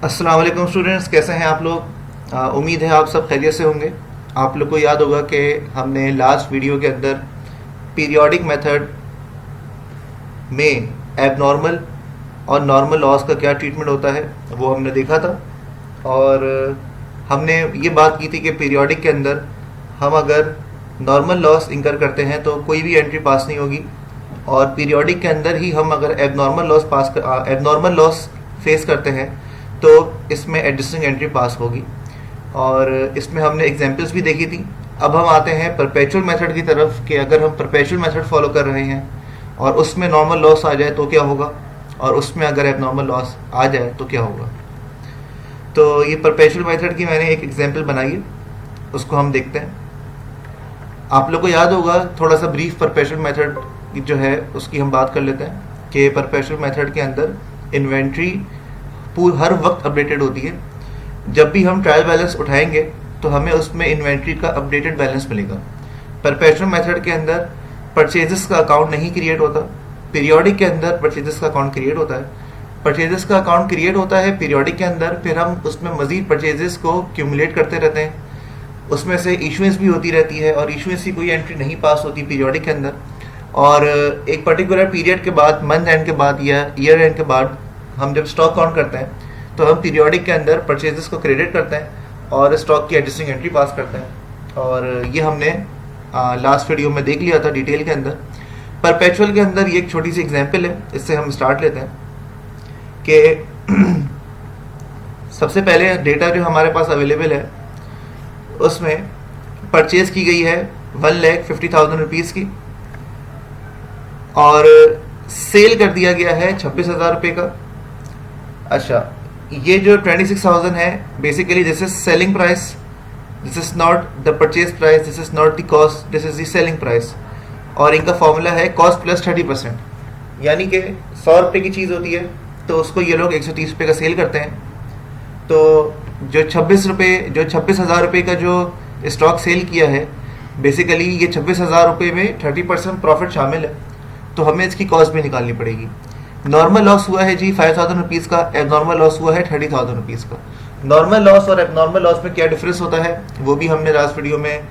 अस्सलाम वालेकुम स्टूडेंट्स, कैसे हैं आप लोग। उम्मीद है आप सब खैरियत से होंगे। आप लोग को याद होगा कि हमने लास्ट वीडियो के अंदर पीरियोडिक मेथड में एबनॉर्मल और नॉर्मल लॉस का क्या ट्रीटमेंट होता है वो हमने देखा था। और हमने ये बात की थी कि पीरियोडिक के अंदर हम अगर नॉर्मल लॉस इंकर करते हैं तो कोई भी एंट्री पास नहीं होगी, और पीरियोडिक के अंदर ही हम अगर एबनॉर्मल लॉस फेस करते हैं तो इसमें एडजस्टिंग एंट्री पास होगी। और इसमें हमने एग्जांपल्स भी देखी थी। अब हम आते हैं परपेचुअल मेथड की तरफ कि अगर हम परपेचुअल मेथड फॉलो कर रहे हैं और उसमें नॉर्मल लॉस आ जाए तो क्या होगा, और उसमें अगर एबनॉर्मल लॉस आ जाए तो क्या होगा। तो ये परपेचुअल मेथड की मैंने एक एग्जांपल बनाई है, उसको हम देखते हैं। आप लोग को याद होगा, थोड़ा सा ब्रीफ परपेचुअल मेथड जो है उसकी हम बात कर लेते हैं कि परपेचुअल मेथड के अंदर इन्वेंट्री हर वक्त अपडेटेड होती है। जब भी हम ट्रायल बैलेंस उठाएंगे तो हमें उसमें इन्वेंट्री का अपडेटेड बैलेंस मिलेगा। परपेचुअल मेथड के अंदर परचेजेस का अकाउंट नहीं क्रिएट होता, पीरियोडिक के अंदर परचेजेस का अकाउंट क्रिएट होता है। परचेजेस का अकाउंट क्रिएट होता है पीरियोडिक के अंदर, फिर हम उसमें मजीद परचेजेस को क्यूमुलेट करते रहते हैं, उसमें से इशुएंस भी होती रहती है और इशुएंस की कोई एंट्री नहीं पास होती पीरियोडिक के अंदर। और एक पर्टिकुलर पीरियड के बाद, मंथ एंड के बाद या ईयर एंड के बाद हम जब स्टॉक काउंट करते हैं तो हम पीरियोडिक के अंदर परचेजेस को क्रेडिट करते हैं और स्टॉक की एडजस्टिंग एंट्री पास करते हैं। और ये हमने लास्ट वीडियो में देख लिया था डिटेल के अंदर। परपेचुअल के अंदर ये एक छोटी सी एग्जांपल है, इससे हम स्टार्ट लेते हैं कि सबसे पहले डेटा जो हमारे पास अवेलेबल है उसमें परचेज की गई है 1,50,000 रुपीज़ की और सेल कर दिया गया है 26,000 रुपये का। अच्छा, ये जो 26,000 है basically this is selling price, this is not the purchase price, this is not the cost, this is the selling price. और इनका फॉर्मूला है कॉस्ट प्लस 30%, यानी कि 100 रुपये की चीज़ होती है तो उसको ये लोग 130 रुपये का सेल करते हैं। तो जो 26,000 रुपये का जो स्टॉक सेल किया है, बेसिकली ये 26,000 रुपये में 30% प्रॉफिट शामिल है, तो हमें इसकी कॉस्ट भी निकालनी पड़ेगी। नॉर्मल लॉस हुआ है जी 5,000 रुपीज़ का, एबनॉर्मल लॉस हुआ है 30,000 रुपीज़ का। नॉर्मल लॉस और एबनॉर्मल लॉस में क्या डिफरेंस होता है वो भी हमने लास्ट वीडियो में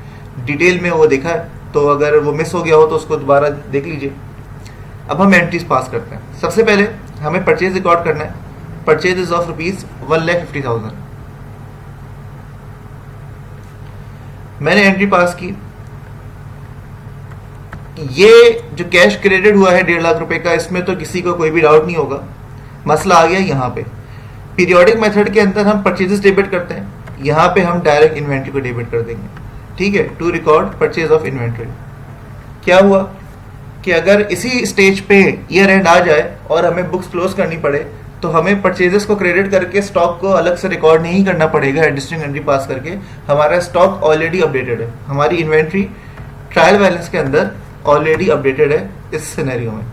डिटेल में वो देखा है, तो अगर वो मिस हो गया हो तो उसको दोबारा देख लीजिए। अब हम एंट्रीज पास करते हैं। सबसे पहले हमें परचेज रिकॉर्ड करना है। Purchase is of rupees 1,50,000। मैंने एंट्री पास की। ये जो कैश क्रेडिट हुआ है 1.5 लाख रुपए का, इसमें तो किसी को कोई भी डाउट नहीं होगा। मसला आ गया यहाँ पे। पीरियोडिक मेथड के अंदर हम परचेजेस डेबिट करते हैं, यहाँ पे हम डायरेक्ट इन्वेंट्री को डेबिट कर देंगे। ठीक है, to record purchase of inventory. क्या हुआ कि अगर इसी स्टेज पे ईयर एंड आ जाए और हमें बुक्स क्लोज करनी पड़े तो हमें परचेजेस को क्रेडिट करके स्टॉक को अलग से रिकॉर्ड नहीं करना पड़ेगा एडजस्टिंग एंट्री पास करके। हमारा स्टॉक ऑलरेडी अपडेटेड है, हमारी इन्वेंट्री ट्रायल बैलेंस के अंदर ऑलरेडी अपडेटेड है इस सिनेरियो में।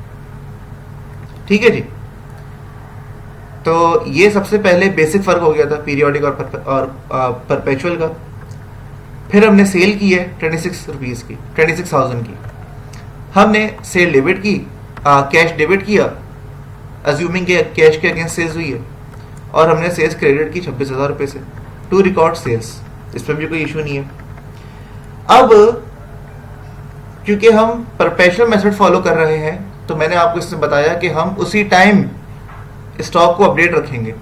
ठीक है जी। तो ये सबसे पहले बेसिक फर्क हो गया था पीरियोडिक और परपेचुअल का। फिर हमने सेल की है 26,000 की। हमने सेल डेबिट की, कैश डेबिट किया, अज्यूमिंग के कैश के अगेंस्ट सेल्स हुई है, और हमने सेल्स क्रेडिट की 26,000 रुपये से टू रिकॉर्ड सेल्स। इसमें भी कोई इशू नहीं है। अब क्योंकि हम परपेचुअल मेथड फॉलो कर रहे हैं तो मैंने आपको इसमें बताया कि हम उसी टाइम स्टॉक को अपडेट रखेंगे,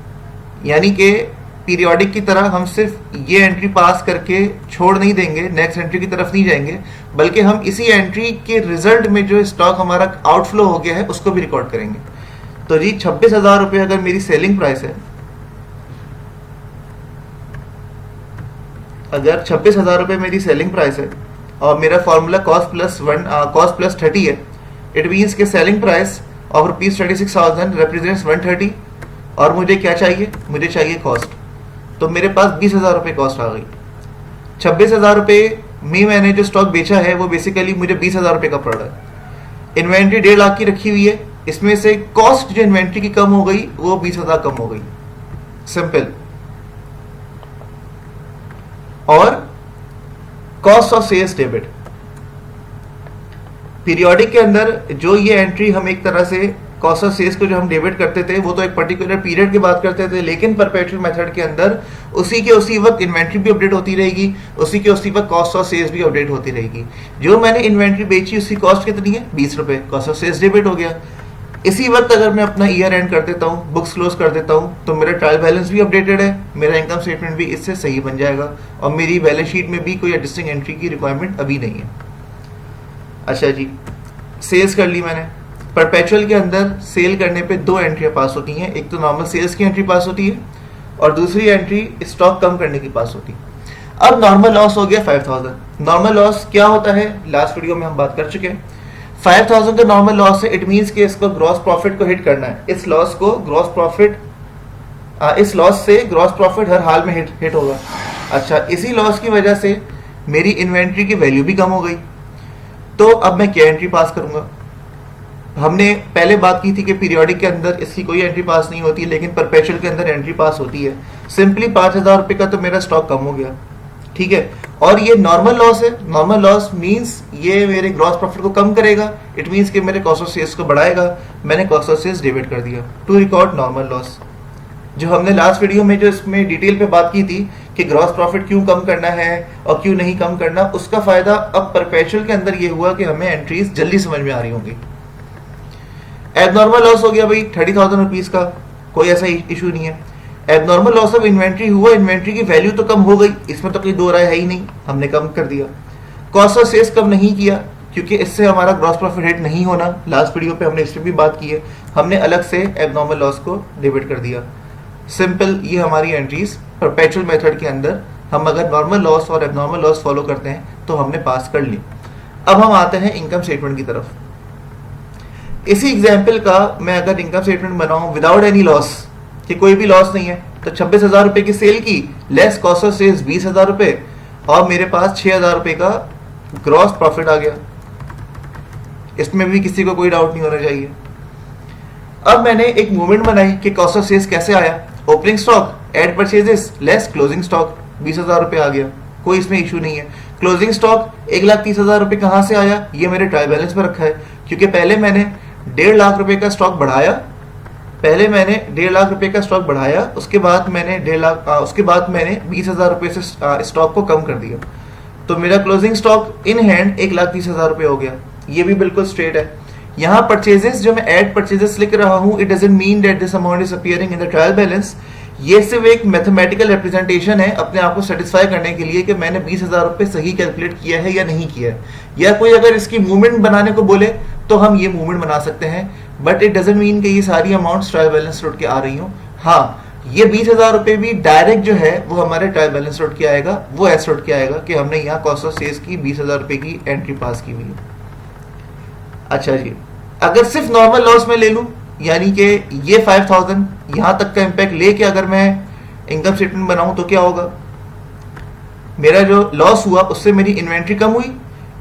यानी कि पीरियोडिक की तरह हम सिर्फ ये एंट्री पास करके छोड़ नहीं देंगे, नेक्स्ट एंट्री की तरफ नहीं जाएंगे, बल्कि हम इसी एंट्री के रिजल्ट में जो स्टॉक हमारा आउटफ्लो हो गया है उसको भी रिकॉर्ड करेंगे। तो जी 26,000 रुपये अगर मेरी सेलिंग प्राइस है, अगर 26,000 रुपये मेरी सेलिंग प्राइस है और मेरा फॉर्मूला कॉस्ट प्लस 30 है, इट मीन्स के selling price of rupees 36,000 represents 130, और मुझे क्या चाहिए, मुझे चाहिए कॉस्ट। तो मेरे पास 20,000 रुपये कॉस्ट आ गई। 26,000 रुपये में मैंने जो स्टॉक बेचा है वो बेसिकली मुझे 20,000 रुपये का पड़ रहा है। इन्वेंट्री 1.5 लाख की रखी हुई है, इसमें से कॉस्ट जो इन्वेंट्री की कम हो गई वो 20,000 कम हो गई, सिंपल। और cost of sales debit, periodic के अंदर जो ये एंट्री हम एक तरह से कॉस्ट ऑफ सेल्स को जो हम डेबिट करते थे वो तो एक पर्टिकुलर पीरियड की बात करते थे, लेकिन परपेचुअल मेथड के अंदर उसी के उसी वक्त इन्वेंट्री भी अपडेट होती रहेगी, उसी के उसी वक्त कॉस्ट ऑफ सेल्स भी अपडेट होती रहेगी। जो मैंने इन्वेंट्री बेची उसकी कॉस्ट कितनी है, 20 रुपए, कॉस्ट ऑफ सेल्स डेबिट हो गया। इसी वक्त अगर मैं अपना ईयर एंड कर देता हूँ, बुक्स क्लोज कर देता हूँ, तो मेरा ट्रायल बैलेंस भी अपडेटेड है, मेरा इनकम स्टेटमेंट भी इससे सही बन जाएगा और मेरी बैलेंस शीट में भी कोई एडजस्टिंग एंट्री की रिक्वायरमेंट अभी नहीं है। अच्छा जी, सेल्स कर ली मैंने। परपेचुअल के अंदर सेल करने पे 2 एंट्रियां पास होती हैं, एक तो नॉर्मल सेल्स की एंट्री पास होती है और दूसरी एंट्री स्टॉक कम करने की पास होती है। अब नॉर्मल लॉस हो गया 5000। नॉर्मल लॉस क्या होता है, लास्ट वीडियो में हम बात कर चुके हैं। 5000 का नॉर्मल लॉस है, इट मींस कि इसको ग्रॉस प्रॉफिट को हिट करना है। इस लॉस को ग्रॉस प्रॉफिट, इस लॉस से ग्रॉस प्रॉफिट हर हाल में हिट होगा। अच्छा, इसी लॉस की वजह से मेरी इन्वेंट्री की वैल्यू भी कम हो गई, तो अब मैं क्या एंट्री पास करूंगा। हमने पहले बात की थी कि पीरियोडिक के अंदर इसकी कोई एंट्री पास नहीं होती, लेकिन परपेचुअल के अंदर एंट्री पास होती है। सिंपली 5000 रुपए का तो मेरा स्टॉक कम हो गया, ठीक है, और ये नॉर्मल लॉस है। नॉर्मल लॉस मींस ये मेरे ग्रॉस प्रॉफिट को कम करेगा, इट मींस कि मेरे कॉस्ट ऑफ सेल्स को बढ़ाएगा। मैंने कॉस्ट ऑफ सेल्स डेबिट कर दिया टू रिकॉर्ड नॉर्मल लॉस। जो हमने लास्ट वीडियो में जो इसमें डिटेल पे बात की थी कि ग्रॉस प्रॉफिट क्यों कम करना है और क्यों नहीं कम करना, उसका फायदा अब परपेचुअल के अंदर ये हुआ कि हमें एंट्रीज जल्दी समझ में आ रही होंगी। एबनॉर्मल लॉस हो गया भाई 30,000 रुपीज का, कोई ऐसा इशू नहीं है। एबनॉर्मल लॉस ऑफ इन्वेंट्री हुआ, इन्वेंट्री की वैल्यू तो कम हो गई, इसमें तो कोई दो राय है ही नहीं, हमने कम कर दिया। कॉस्ट ऑफ सेल्स कम नहीं किया क्योंकि इससे हमारा ग्रॉस प्रॉफिट हिट नहीं होना, लास्ट वीडियो पे हमने इस पर भी बात की है। हमने अलग से एबनॉर्मल लॉस को डेबिट कर दिया। सिंपल, ये हमारी एंट्रीज परपेचुअल मेथड के अंदर हम अगर नॉर्मल लॉस और एबनॉर्मल लॉस फॉलो करते हैं तो हमने पास कर ली। अब हम आते हैं इनकम स्टेटमेंट की तरफ। इसी एग्जाम्पल का मैं अगर इनकम स्टेटमेंट बनाऊं विदाउट एनी लॉस, कि कोई भी लॉस नहीं है, तो 26,000 रुपए की सेल की, लेस कॉस्ट ऑफ सेल्स 20,000 रुपए, और मेरे पास 6,000 रुपए का ग्रॉस प्रॉफिट आ गया। इसमें भी किसी को कोई डाउट नहीं होना चाहिए। अब मैंने एक मूवमेंट बनाई कि कॉस्ट ऑफ सेल्स कैसे आया। Opening stock, add purchases, less closing stock, 20,000 रुपए आ गया, कोई इसमें इशू नहीं है। क्लोजिंग स्टॉक 1,30,000 रुपए कहां से आया, ये मेरे ट्रायल बैलेंस में रखा है, क्योंकि पहले मैंने 1.5 लाख रुपए का स्टॉक बढ़ाया, पहले मैंने 1.5 लाख रुपए का स्टॉक बढ़ाया, उसके बाद मैंने 20,000 रुपए से स्टॉक को कम कर दिया, तो मेरा क्लोजिंग स्टॉक इन हैंड 1,30,000 रुपए हो गया। ये भी बिल्कुल स्ट्रेट है। यहाँ परचेजेस जो मैं एड परचेजेस लिख रहा हूँ, it doesn't mean that this amount is appearing in the trial balance. ये सिर्फ एक मैथमेटिकल रिप्रेजेंटेशन है अपने आप को सेटिस्फाई करने के लिए कि मैंने 20,000 रुपए सही कैलकुलेट किया है या नहीं किया है। या कोई अगर इसकी मूवमेंट बनाने को बोले तो हम ये मूवमेंट बना सकते हैं, बट इट डजंट मीन कि ये सारी अमाउंट ट्रायल बैलेंस रोड के आ रही हूँ। हाँ, ये 20,000 रुपए भी डायरेक्ट जो है वो हमारे ट्रायल बैलेंस रोड के आएगा, वो एस रोड के आएगा कि हमने यहाँ कॉस्ट ऑफ सेल्स की 20,000 रुपए की एंट्री पास की हुई है। अच्छा जी, अगर सिर्फ नॉर्मल लॉस में ले लूं, यानी कि ये 5,000 यहां तक का इंपैक्ट लेके अगर मैं इनकम स्टेटमेंट बनाऊं तो क्या होगा, मेरा जो लॉस हुआ उससे मेरी इन्वेंट्री कम हुई,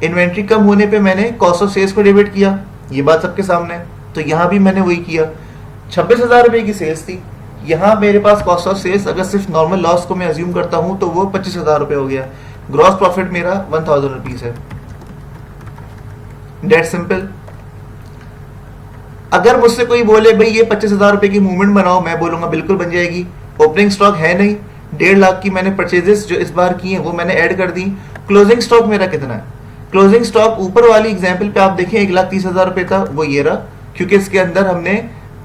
इन्वेंट्री कम होने पे मैंने कॉस्ट ऑफ सेल्स को डेबिट किया, ये बात सबके सामने है। तो यहां भी मैंने वही किया। 26,000 रुपए की सेल्स थी, यहां मेरे पास कॉस्ट ऑफ सेल्स अगर सिर्फ नॉर्मल लॉस को मैं अज्यूम करता हूं तो वो 25,000 रुपए हो गया। ग्रॉस प्रॉफिट मेरा 1,000 रुपीज है। That simple. अगर मुझसे कोई बोले भाई ये 25,000 रुपए की मूवमेंट बनाओ, मैं बोलूंगा बिल्कुल बन जाएगी। ओपनिंग स्टॉक है नहीं, 1.5 लाख की मैंने परचेजेस जो इस बार की हैं वो मैंने ऐड कर दी। क्लोजिंग स्टॉक मेरा कितना है, क्लोजिंग स्टॉक ऊपर वाली एग्जांपल पे आप देखें 1,30,000 रुपए था, वो ये रहा, क्योंकि इसके अंदर हमने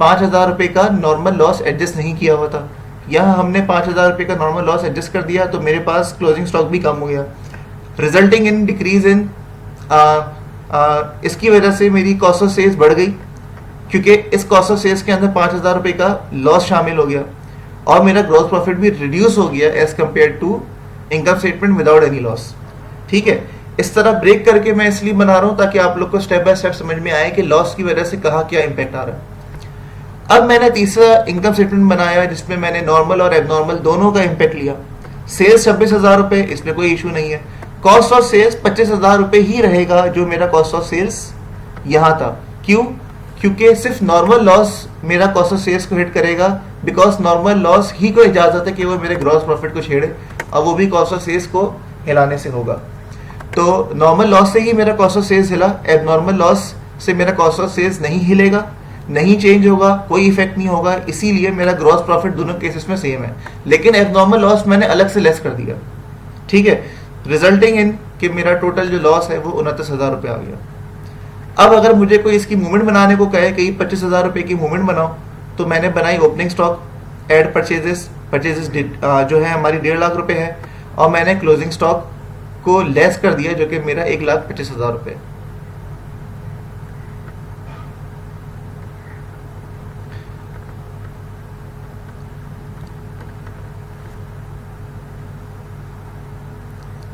5,000 रुपए का नॉर्मल लॉस एडजस्ट नहीं किया हुआ था। यहाँ हमने 5,000 रुपए का नॉर्मल लॉस एडजस्ट कर दिया, तो मेरे पास क्लोजिंग स्टॉक भी कम हो गया, रिजल्टिंग इन डिक्रीज इन इसकी वजह से मेरी कॉस्ट ऑफ सेल्स बढ़ गई, क्योंकि इस कॉस्ट ऑफ सेल्स के अंदर 5,000 रुपए का लॉस शामिल हो गया और मेरा ग्रॉस प्रॉफिट भी रिड्यूस हो गया as compare to income statement without any loss. ठीक है, इस तरह ब्रेक करके मैं इसलिए बना रहा हूं ताकि आप लोग को स्टेप बाय स्टेप समझ में आए कि लॉस की वजह से कहाँ क्या इंपैक्ट आ रहा है। अब मैंने तीसरा इनकम स्टेटमेंट बनाया जिसमें मैंने नॉर्मल और एबनॉर्मल दोनों का इंपैक्ट लिया। सेल्स 26,000 रुपए, इसमें कोई इशू नहीं है। कॉस्ट ऑफ सेल्स 25,000 रुपए ही रहेगा जो मेरा कॉस्ट ऑफ सेल्स यहां था। क्यों? क्योंकि सिर्फ नॉर्मल लॉस मेरा कॉस्ट ऑफ सेल्स को हिट करेगा, बिकॉज नॉर्मल लॉस ही को इजाजत है कि वो मेरे ग्रॉस प्रॉफिट को छेड़े, और वो भी कॉस्ट ऑफ सेल्स को हिलाने से होगा। तो नॉर्मल लॉस से ही मेरा कॉस्ट ऑफ सेल्स हिला, एबनॉर्मल लॉस से मेरा कॉस्ट ऑफ सेल्स नहीं हिलेगा, नहीं चेंज होगा, कोई इफेक्ट नहीं होगा, इसीलिए मेरा ग्रॉस प्रॉफिट दोनों केसेस में सेम है, लेकिन एबनॉर्मल लॉस मैंने अलग से लेस कर दिया, ठीक है, रिजल्टिंग इन कि मेरा टोटल जो लॉस है वो 29,000 रुपये आ गया। अब अगर मुझे कोई इसकी मूवमेंट बनाने को कहे कि 25,000 रुपये की मूवमेंट बनाओ, तो मैंने बनाई ओपनिंग स्टॉक, एड परचेजेस जो है हमारी 1.5 लाख रुपए है, और मैंने क्लोजिंग स्टॉक को लेस कर दिया जो कि मेरा 1,25,000 रुपये।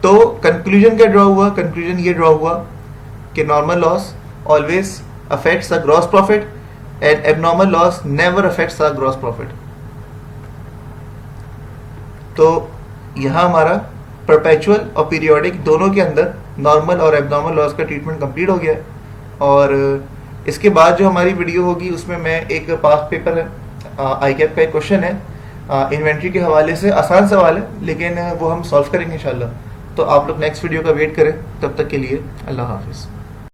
तो कंक्लूजन क्या ड्रॉ हुआ? कंक्लूजन ये ड्रॉ हुआ कि normal loss always affects the gross profit and abnormal loss never affects the gross profit. तो यहां हमारा परपेचुअल और पीरियोडिक दोनों के अंदर नॉर्मल और एबनॉर्मल लॉस का ट्रीटमेंट कंप्लीट हो गया है। और इसके बाद जो हमारी वीडियो होगी उसमें मैं एक पास्ट पेपर है, ICAP का एक क्वेश्चन है इन्वेंट्री के हवाले से, आसान सवाल है लेकिन वो हम सॉल्व करेंगे इंशाल्लाह। तो आप लोग नेक्स्ट वीडियो का वेट करें, तब तक के लिए अल्लाह हाफिज़।